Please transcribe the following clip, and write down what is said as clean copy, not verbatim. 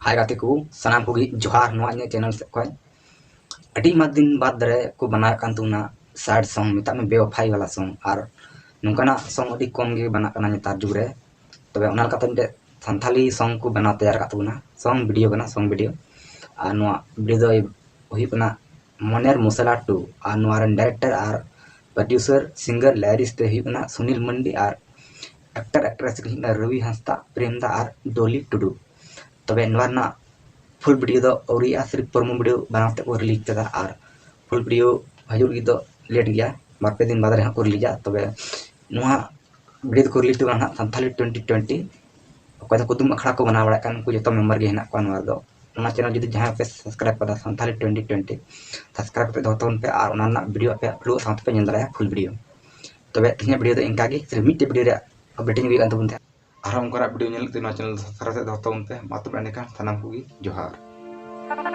हाय गाते को सनाम को जोहार नवा चैनल से खय अड़ी मा दिन बाद दरे को बना कान तुना सैड सॉन्ग मिता में बेवफाई वाला सॉन्ग और नुकाना सॉन्ग अड़ी कम गे बना काना नेतार जुग रे तबे ओना लकाते मिटे संथाली सॉन्ग को बना तैयार का तुना सॉन्ग वीडियो बना सॉन्ग वीडियो और नवा वीडियो दो हुई बना मोनेर मुसला टू और नवा डायरेक्टर और प्रोड्यूसर सिंगर लैरिस ते हुई बना सुनील मंडी और एक्टर एक्ट्रेस रवि हंसदा प्रेमदा और डोली टुडू तबे नवा फुल वीडियो दो औरिया सिर्फ प्रोमो वीडियो बनाते को रिलीज कदा और फुल वीडियो हजूर की दो लेट गया बारपे दिन बाद रे को रिलीजा तबे नवा वीडियो को रिलीज बना संथाली 2020 अकोय दा कुदुम अखड़ा को बना बड़ा कान को जतो मेंबर गे हेना को नवा दो ओना चैनल जदी जहां पे सब्सक्राइब कदा संथाली 2020 सब्सक्राइब पे दोतोन पे और ओना वीडियो पे अपलोड साथ पे नेल दरा फुल वीडियो तबे तिना वीडियो दो इनका गे सिर्फ मिट वीडियो रे अपडेटिंग गे कान तबन थे आराम करा वीडियो नेल ते चैनल सब्सक्राइब पे दोतोन पे मातु बने का सनाम को जोहार।